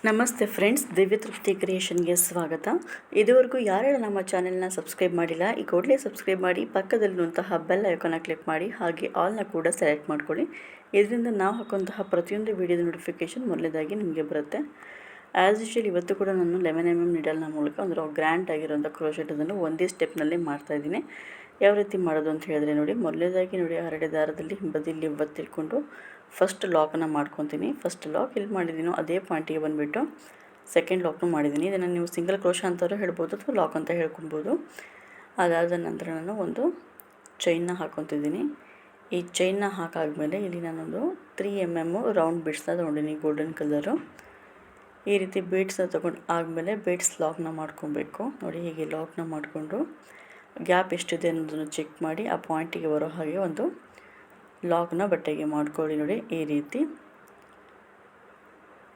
ನಮಸ್ತೆ ಫ್ರೆಂಡ್ಸ್, ದಿವ್ಯ ತೃಪ್ತಿ ಕ್ರಿಯೇಷನ್ಗೆ ಸ್ವಾಗತ. ಇದುವರೆಗೂ ಯಾರೆಲ್ಲ ನಮ್ಮ ಚಾನೆಲ್ನ ಸಬ್ಸ್ಕ್ರೈಬ್ ಮಾಡಿಲ್ಲ, ಈ ಕೂಡಲೇ ಸಬ್ಸ್ಕ್ರೈಬ್ ಮಾಡಿ, ಪಕ್ಕದಲ್ಲಿರುವಂತಹ ಬೆಲ್ ಐಕಾನ್ನ ಕ್ಲಿಕ್ ಮಾಡಿ, ಹಾಗೆ ಆಲ್ನ ಕೂಡ ಸೆಲೆಕ್ಟ್ ಮಾಡ್ಕೊಳ್ಳಿ. ಇದರಿಂದ ನಾವು ಹಾಕುವಂತಹ ಪ್ರತಿಯೊಂದು ವೀಡಿಯೋದ ನೋಟಿಫಿಕೇಷನ್ ಮೊದಲೇದಾಗಿ ನಿಮಗೆ ಬರುತ್ತೆ. ಆ್ಯಸ್ ಯೂಶುವಲ್ ಇವತ್ತು ಕೂಡ ನಾನು 11mm ನೀಡಲ್ನ ಮೂಲಕ ಒಂದು ಗ್ರ್ಯಾಂಡ್ ಆಗಿರೋಂಥ ಕ್ರೋಶೆಟನ್ನು ಒಂದೇ ಸ್ಟೆಪ್ನಲ್ಲಿ ಮಾಡ್ತಾಯಿದ್ದೀನಿ. ಯಾವ ರೀತಿ ಮಾಡೋದು ಅಂತ ಹೇಳಿದ್ರೆ ನೋಡಿ, ಮೊದಲೇದಾಗಿ ನೋಡಿ, ಹರಡೆ ದಾರದಲ್ಲಿ ಹಿಂಬದಿಯಲ್ಲಿ ಒತ್ತಿಟ್ಕೊಂಡು ಫಸ್ಟ್ ಲಾಕನ್ನು ಮಾಡ್ಕೊತೀನಿ. ಫಸ್ಟ್ ಲಾಕ್ ಇಲ್ಲಿ ಮಾಡಿದ್ದೀನೋ ಅದೇ ಪಾಯಿಂಟಿಗೆ ಬಂದುಬಿಟ್ಟು ಸೆಕೆಂಡ್ ಲಾಕ್ನು ಮಾಡಿದ್ದೀನಿ. ಇದನ್ನು ನೀವು ಸಿಂಗಲ್ ಕ್ರೋಶ ಅಂತಲೂ ಹೇಳ್ಬೋದು ಅಥವಾ ಲಾಕ್ ಅಂತ ಹೇಳ್ಕೊಬೋದು. ಅದಾದ ನಂತರ ನಾನು ಒಂದು ಚೈನ್ನ ಹಾಕ್ಕೊತಿದ್ದೀನಿ. ಈ ಚೈನ್ನ ಹಾಕಾದ್ಮೇಲೆ ಇಲ್ಲಿ ನಾನೊಂದು 3mm ರೌಂಡ್ ಬೀಡ್ಸ್ನ ತೊಗೊಂಡಿನಿ, ಗೋಲ್ಡನ್ ಕಲರು. ಈ ರೀತಿ ಬೀಡ್ಸ್ನ ತೊಗೊಂಡು ಆದಮೇಲೆ ಬೀಡ್ಸ್ ಲಾಕ್ನ ಮಾಡ್ಕೊಬೇಕು. ನೋಡಿ, ಹೀಗೆ ಲಾಕ್ನ ಮಾಡಿಕೊಂಡು ಗ್ಯಾಪ್ ಎಷ್ಟಿದೆ ಅನ್ನೋದನ್ನು ಚೆಕ್ ಮಾಡಿ ಆ ಪಾಯಿಂಟಿಗೆ ಬರೋ ಹಾಗೆ ಒಂದು ಲಾಕ್ನ ಬಟ್ಟೆಗೆ ಮಾಡ್ಕೊಳ್ಳಿ. ನೋಡಿ,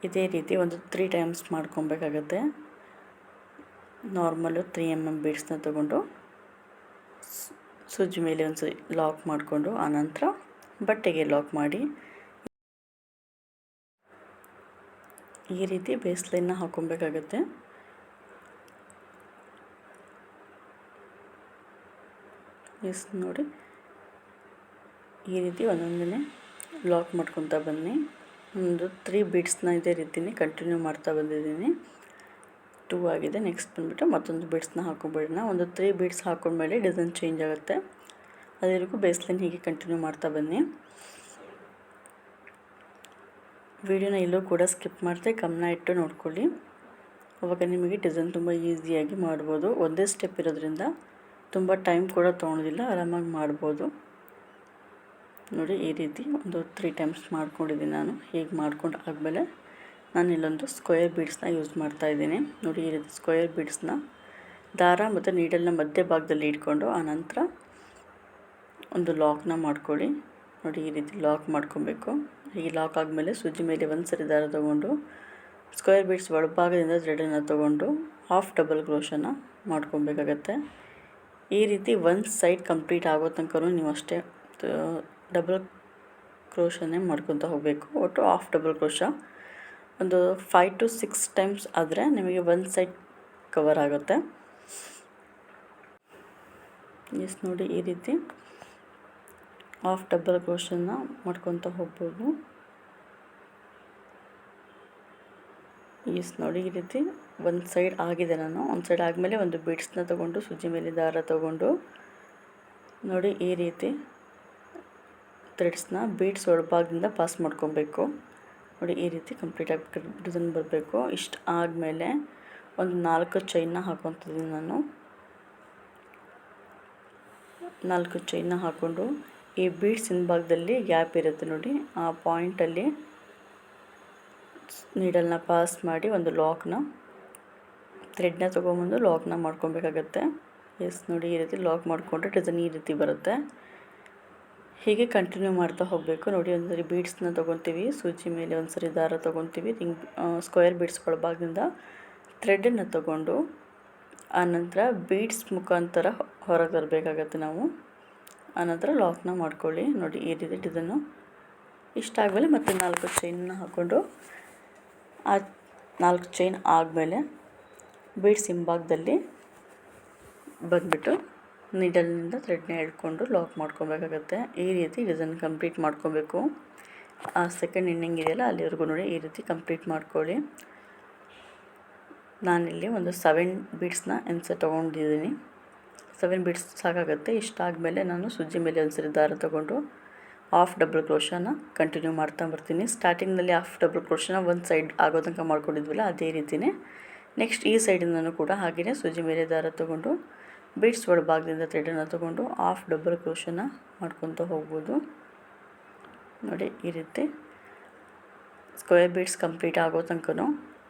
ಇದೇ ರೀತಿ ಒಂದು 3 ಟೈಮ್ಸ್ ಮಾಡ್ಕೊಬೇಕಾಗತ್ತೆ. ನಾರ್ಮಲು 3mm ಬೀಡ್ಸ್ನ ತೊಗೊಂಡು ಸೂಜಿ ಮೇಲೆ ಒಂದು ಲಾಕ್ ಮಾಡಿಕೊಂಡು ಆನಂತರ ಬಟ್ಟೆಗೆ ಲಾಕ್ ಮಾಡಿ ಈ ರೀತಿ ಬೇಸ್ ಲೈನ್ನ ಹಾಕ್ಕೊಬೇಕಾಗತ್ತೆ. ನೋಡಿ, ಈ ರೀತಿ ಒಂದೊಂದನ್ನೇ ಲಾಕ್ ಮಾಡ್ಕೊತಾ ಬನ್ನಿ. ಒಂದು 3 ಬೀಡ್ಸ್ನ ಇದೇ ರೀತಿನೇ ಕಂಟಿನ್ಯೂ ಮಾಡ್ತಾ ಬಂದಿದ್ದೀನಿ. 2 ಆಗಿದೆ. ನೆಕ್ಸ್ಟ್ ಬಂದುಬಿಟ್ಟು ಮತ್ತೊಂದು ಬೀಡ್ಸ್ನ ಹಾಕೊಂಡ್ಬಿಡೋಣ. ಒಂದು 3 ಬೀಡ್ಸ್ ಹಾಕೊಂಡ್ಮೇಲೆ ಡಿಸೈನ್ ಚೇಂಜ್ ಆಗುತ್ತೆ. ಅದೇವರೆಗೂ ಬೇಸ್ ಲೈನ್ ಹೀಗೆ ಕಂಟಿನ್ಯೂ ಮಾಡ್ತಾ ಬನ್ನಿ. ವಿಡಿಯೋನ ಎಲ್ಲೂ ಕೂಡ ಸ್ಕಿಪ್ ಮಾಡ್ದೆ ಗಮನ ಇಟ್ಟು ನೋಡ್ಕೊಳ್ಳಿ. ಅವಾಗ ನಿಮಗೆ ಡಿಸೈನ್ ತುಂಬ ಈಸಿಯಾಗಿ ಮಾಡ್ಬೋದು. ಒಂದೇ ಸ್ಟೆಪ್ ಇರೋದ್ರಿಂದ ತುಂಬ ಟೈಮ್ ಕೂಡ ತೊಗೊಳೋದಿಲ್ಲ, ಆರಾಮಾಗಿ ಮಾಡ್ಬೋದು. ನೋಡಿ, ಈ ರೀತಿ ಒಂದು 3 ಟೈಮ್ಸ್ ಮಾಡ್ಕೊಂಡಿದ್ದೀನಿ ನಾನು. ಹೀಗೆ ಮಾಡ್ಕೊಂಡು ಆದಮೇಲೆ ನಾನು ಇಲ್ಲೊಂದು ಸ್ಕ್ವೇರ್ ಬೀಡ್ಸ್ನ ಯೂಸ್ ಮಾಡ್ತಾಯಿದ್ದೀನಿ. ನೋಡಿ, ಈ ರೀತಿ ಸ್ಕ್ವೇರ್ ಬೀಡ್ಸ್ನ ದಾರ ಮತ್ತು ನೀಡಲ್ನ ಮಧ್ಯ ಭಾಗದಲ್ಲಿ ಇಟ್ಕೊಂಡು ಆನಂತರ ಒಂದು ಲಾಕ್ನ ಮಾಡ್ಕೊಳ್ಳಿ. ನೋಡಿ, ಈ ರೀತಿ ಲಾಕ್ ಮಾಡ್ಕೊಬೇಕು. ಹೀಗೆ ಲಾಕ್ ಆದಮೇಲೆ ಸೂಜಿ ಮೇಲೆ ಒಂದು ಸರಿ ದಾರ ತೊಗೊಂಡು ಸ್ಕ್ವೇರ್ ಬೀಡ್ಸ್ ಒಳಭಾಗದಿಂದ ಥ್ರೆಡನ್ನು ತೊಗೊಂಡು ಹಾಫ್ ಡಬಲ್ ಕ್ರೋಶನ ಮಾಡ್ಕೊಬೇಕಾಗತ್ತೆ. ಈ ರೀತಿ ಒಂದು ಸೈಡ್ ಕಂಪ್ಲೀಟ್ ಆಗೋ ತನಕ ನೀವು ಅಷ್ಟೇ ಡಬಲ್ ಕ್ರೋಶನೇ ಮಾಡ್ಕೊತ ಹೋಗಬೇಕು. ಒಟ್ಟು ಹಾಫ್ ಡಬಲ್ ಕ್ರೋಶ ಒಂದು 5 to 6 ಟೈಮ್ಸ್ ಆದರೆ ನಿಮಗೆ ಒಂದು ಸೈಡ್ ಕವರ್ ಆಗುತ್ತೆ. ನೋಡಿ, ಈ ರೀತಿ ಹಾಫ್ ಡಬಲ್ ಕ್ರೋಶನ ಮಾಡ್ಕೊತ ಹೋಗ್ಬೋದು. ನೋಡಿ, ಈ ರೀತಿ ಒಂದು ಸೈಡ್ ಆಗಿದೆ. ನಾನು ಒಂದು ಸೈಡ್ ಆದಮೇಲೆ ಒಂದು ಬೀಡ್ಸ್ನ ತೊಗೊಂಡು ಸೂಜಿ ಮೇಲೆ ದಾರ ತೊಗೊಂಡು ನೋಡಿ, ಈ ರೀತಿ ಥ್ರೆಡ್ಸ್ನ ಬೀಡ್ಸ್ ಒಳಭಾಗದಿಂದ ಪಾಸ್ ಮಾಡ್ಕೊಬೇಕು. ನೋಡಿ, ಈ ರೀತಿ ಕಂಪ್ಲೀಟಾಗಿ ಡಿಸೈನ್ ಬರಬೇಕು. ಇಷ್ಟು ಆದಮೇಲೆ ಒಂದು 4 ಚೈನ್ನ ಹಾಕ್ಕೊತಿದ್ದೀನಿ ನಾನು. 4 ಚೈನ್ನ ಹಾಕ್ಕೊಂಡು ಈ ಬೀಡ್ಸ್ ಹಿಂಭಾಗದಲ್ಲಿ ಗ್ಯಾಪ್ ಇರುತ್ತೆ ನೋಡಿ, ಆ ಪಾಯಿಂಟಲ್ಲಿ ನೀಡಲ್ನ ಪಾಸ್ ಮಾಡಿ ಒಂದು ಲಾಕ್ನ ಥ್ರೆಡ್ನ ತೊಗೊಂಬಂದು ಲಾಕ್ನ ಮಾಡ್ಕೊಬೇಕಾಗತ್ತೆ. ನೋಡಿ, ಈ ರೀತಿ ಲಾಕ್ ಮಾಡಿಕೊಂಡ್ರೆ ಡಿಸೈನ್ ಈ ರೀತಿ ಬರುತ್ತೆ. ಹೀಗೆ ಕಂಟಿನ್ಯೂ ಮಾಡ್ತಾ ಹೋಗಬೇಕು. ನೋಡಿ, ಒಂದ್ಸರಿ ಬೀಡ್ಸ್ನ ತೊಗೊತೀವಿ, ಸೂಜಿ ಮೇಲೆ ಒಂದು ಸರಿ ದಾರ ತೊಗೊತೀವಿ, ಸ್ಕ್ವೇರ್ ಬೀಡ್ಸ್ ಒಳಭಾಗದಿಂದ ಥ್ರೆಡನ್ನು ತೊಗೊಂಡು ಆನಂತರ ಬೀಡ್ಸ್ ಮುಖಾಂತರ ಹೊರಗೆ ತರಬೇಕಾಗತ್ತೆ ನಾವು. ಆನಂತರ ಲಾಕ್ನ ಮಾಡ್ಕೊಳ್ಳಿ. ನೋಡಿ, ಈ ರೀತಿ ಡಿಸೈನು ಇಷ್ಟಾದಮೇಲೆ ಮತ್ತೆ 4 ಚೈನ್ನ ಹಾಕ್ಕೊಂಡು ಆ 4 ಚೈನ್ ಆದಮೇಲೆ ಬೀಡ್ಸ್ ಹಿಂಭಾಗದಲ್ಲಿ ಬಂದುಬಿಟ್ಟು ನೀಡಲ್ನಿಂದ ಥ್ರೆಡ್ನ ಎಳ್ಕೊಂಡು ಲಾಕ್ ಮಾಡ್ಕೊಬೇಕಾಗತ್ತೆ. ಈ ರೀತಿ ಡಿಸೈನ್ ಕಂಪ್ಲೀಟ್ ಮಾಡ್ಕೊಬೇಕು. ಆ ಸೆಕೆಂಡ್ ಎಂಡಿಂಗ್ ಇದೆಯಲ್ಲ ಅಲ್ಲಿವರೆಗೂ ನೋಡಿ, ಈ ರೀತಿ ಕಂಪ್ಲೀಟ್ ಮಾಡ್ಕೊಳ್ಳಿ. ನಾನಿಲ್ಲಿ ಒಂದು 7 ಬೀಡ್ಸ್ನ ಇನ್ಸರ್ಟ್ ತೊಗೊಂಡಿದ್ದೀನಿ. 7 ಬೀಡ್ಸ್ ಸಾಕಾಗುತ್ತೆ. ಇಷ್ಟಾದಮೇಲೆ ನಾನು ಸೂಜಿ ಮೇಲೆ ಒಂದು ಸರಿ ದಾರ ತೊಗೊಂಡು ಹಾಫ್ ಡಬಲ್ ಕ್ರೋಶನ ಕಂಟಿನ್ಯೂ ಮಾಡ್ತಾ ಬರ್ತೀನಿ. ಸ್ಟಾರ್ಟಿಂಗ್ನಲ್ಲಿ ಹಾಫ್ ಡಬಲ್ ಕ್ರೋಶನ ಒಂದು ಸೈಡ್ ಆಗೋ ತನಕ ಮಾಡ್ಕೊಂಡಿದ್ವಲ್ಲ ಅದೇ ರೀತಿಯೇ ನೆಕ್ಸ್ಟ್ ಈ ಸೈಡಿಂದನೂ ಕೂಡ ಹಾಗೆಯೇ ಸೂಜಿ ಮೇಲೆ ದಾರ ತೊಗೊಂಡು ಬೀಡ್ಸ್ ಒಳಭಾಗದಿಂದ ಥ್ರೆಡನ್ನು ತೊಗೊಂಡು ಹಾಫ್ ಡಬಲ್ ಕ್ರೋಶನ ಮಾಡ್ಕೊತ ಹೋಗ್ಬೋದು. ನೋಡಿ, ಈ ರೀತಿ ಸ್ಕ್ವೇರ್ ಬೀಡ್ಸ್ ಕಂಪ್ಲೀಟ್ ಆಗೋ ತನಕ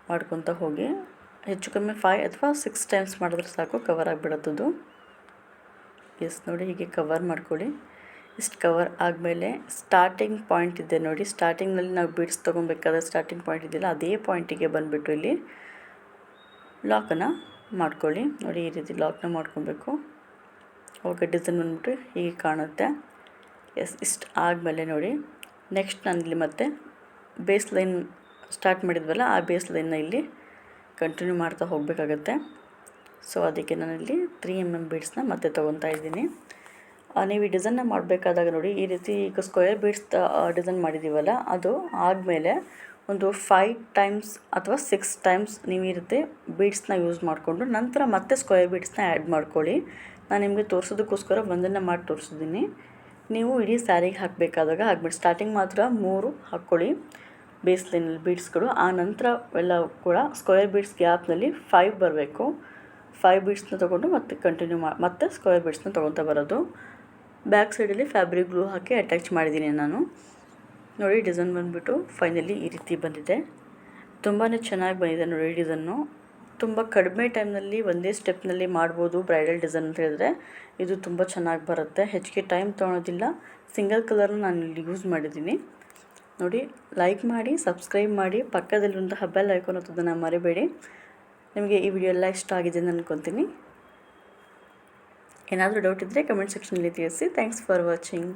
ಮಾಡ್ಕೊತ ಹೋಗಿ. ಹೆಚ್ಚು ಕಮ್ಮಿ 5 ಅಥವಾ 6 ಟೈಮ್ಸ್ ಮಾಡಿದ್ರೆ ಸಾಕು, ಕವರ್ ಆಗಿಬಿಡುತ್ತದು. ನೋಡಿ, ಹೀಗೆ ಕವರ್ ಮಾಡ್ಕೊಳ್ಳಿ. ಇಷ್ಟು ಕವರ್ ಆದಮೇಲೆ ಸ್ಟಾರ್ಟಿಂಗ್ ಪಾಯಿಂಟ್ ಇದೆ ನೋಡಿ, ಸ್ಟಾರ್ಟಿಂಗ್ನಲ್ಲಿ ನಾವು ಬೀಡ್ಸ್ ತೊಗೊಬೇಕಾದ್ರೆ ಸ್ಟಾರ್ಟಿಂಗ್ ಪಾಯಿಂಟ್ ಇದೆಯಲ್ಲ ಅದೇ ಪಾಯಿಂಟಿಗೆ ಬಂದುಬಿಟ್ಟು ಇಲ್ಲಿ ಲಾಕನ್ನು ಮಾಡ್ಕೊಳ್ಳಿ. ನೋಡಿ, ಈ ರೀತಿ ಲಾಕ್ನ ಮಾಡ್ಕೊಬೇಕು. ಅವಾಗ ಡಿಸೈನ್ ಬಂದ್ಬಿಟ್ಟು ಹೀಗೆ ಕಾಣುತ್ತೆ. ಇಷ್ಟು ಆದಮೇಲೆ ನೋಡಿ, ನೆಕ್ಸ್ಟ್ ನಾನಿಲ್ಲಿ ಮತ್ತೆ ಬೇಸ್ ಲೈನ್ ಸ್ಟಾರ್ಟ್ ಮಾಡಿದ್ವಲ್ಲ ಆ ಬೇಸ್ ಲೈನ್ನ ಇಲ್ಲಿ ಕಂಟಿನ್ಯೂ ಮಾಡ್ತಾ ಹೋಗಬೇಕಾಗತ್ತೆ. ಸೊ ಅದಕ್ಕೆ ನಾನಿಲ್ಲಿ 3 mm ಬೀಡ್ಸ್ನ ಮತ್ತೆ ತೊಗೊತಾ ಇದ್ದೀನಿ. ನೀವು ಈ ಡಿಸೈನ್ನ ಮಾಡಬೇಕಾದಾಗ ನೋಡಿ, ಈ ರೀತಿ ಈಗ ಸ್ಕ್ವೇರ್ ಬೀಡ್ಸ್ ಡಿಸೈನ್ ಮಾಡಿದ್ದೀವಲ್ಲ, ಅದು ಆದಮೇಲೆ ಒಂದು 5 ಟೈಮ್ಸ್ ಅಥವಾ 6 ಟೈಮ್ಸ್ ನೀವು ಈ ರೀತಿ ಬೀಡ್ಸ್ನ ಯೂಸ್ ಮಾಡಿಕೊಂಡು ನಂತರ ಮತ್ತೆ ಸ್ಕ್ವೇರ್ ಬೀಡ್ಸ್ನ ಆ್ಯಡ್ ಮಾಡ್ಕೊಳ್ಳಿ. ನಾನು ನಿಮಗೆ ತೋರಿಸೋದಕ್ಕೋಸ್ಕರ ಒಂದನ್ನು ಮಾಡಿ ತೋರಿಸಿದ್ದೀನಿ. ನೀವು ಇಡೀ ಸ್ಯಾರಿಗೆ ಹಾಕಬೇಕಾದಾಗ ಹಾಕ್ಬಿಟ್ಟು ಸ್ಟಾರ್ಟಿಂಗ್ ಮಾತ್ರ 3 ಹಾಕ್ಕೊಳ್ಳಿ ಬೇಸ್ ಲೈನಲ್ಲಿ ಬೀಡ್ಸ್ಗಳು. ಆ ನಂತರ ಎಲ್ಲ ಕೂಡ ಸ್ಕ್ವೇರ್ ಬೀಡ್ಸ್ ಗ್ಯಾಪ್ನಲ್ಲಿ 5 ಬರಬೇಕು. 5 ಬೀಡ್ಸ್ನ ತೊಗೊಂಡು ಮತ್ತೆ ಕಂಟಿನ್ಯೂ ಮತ್ತೆ ಸ್ಕ್ವೇರ್ ಬೀಡ್ಸ್ನ ತೊಗೊತಾ ಬರೋದು. ಬ್ಯಾಕ್ ಸೈಡಲ್ಲಿ ಫ್ಯಾಬ್ರಿಕ್ ಗ್ಲೂ ಹಾಕಿ ಅಟ್ಯಾಚ್ ಮಾಡಿದ್ದೀನಿ ನಾನು. ನೋಡಿ, ಡಿಸೈನ್ ಬಂದುಬಿಟ್ಟು ಫೈನಲಿ ಈ ರೀತಿ ಬಂದಿದೆ. ತುಂಬಾ ಚೆನ್ನಾಗಿ ಬಂದಿದೆ ನೋಡಿ ಡಿಸೈನು. ತುಂಬ ಕಡಿಮೆ ಟೈಮ್ನಲ್ಲಿ ಒಂದೇ ಸ್ಟೆಪ್ನಲ್ಲಿ ಮಾಡ್ಬೋದು ಬ್ರೈಡಲ್ ಡಿಸೈನ್ ಅಂತ ಹೇಳಿದ್ರೆ. ಇದು ತುಂಬ ಚೆನ್ನಾಗಿ ಬರುತ್ತೆ, ಹೆಚ್ಚಿಗೆ ಟೈಮ್ ತೊಗೊಳೋದಿಲ್ಲ. ಸಿಂಗಲ್ ಕಲರ್ನ ನಾನು ಇಲ್ಲಿ ಯೂಸ್ ಮಾಡಿದ್ದೀನಿ. ನೋಡಿ, ಲೈಕ್ ಮಾಡಿ, ಸಬ್ಸ್ಕ್ರೈಬ್ ಮಾಡಿ, ಪಕ್ಕದಲ್ಲಿರುವಂತಹ ಬೆಲ್ ಐಕಾನ್ ಒತ್ತೋದನ್ನು ಮರಿಬೇಡಿ. ನಿಮಗೆ ಈ ವಿಡಿಯೋ ಎಲ್ಲ ಇಷ್ಟ ಆಗಿದೆ ಅಂತ ಅಂದ್ಕೊತೀನಿ. ಏನಾದರೂ ಡೌಟ್ ಇದ್ದರೆ ಕಮೆಂಟ್ ಸೆಕ್ಷನಲ್ಲಿ ತಿಳಿಸಿ. Thanks for watching.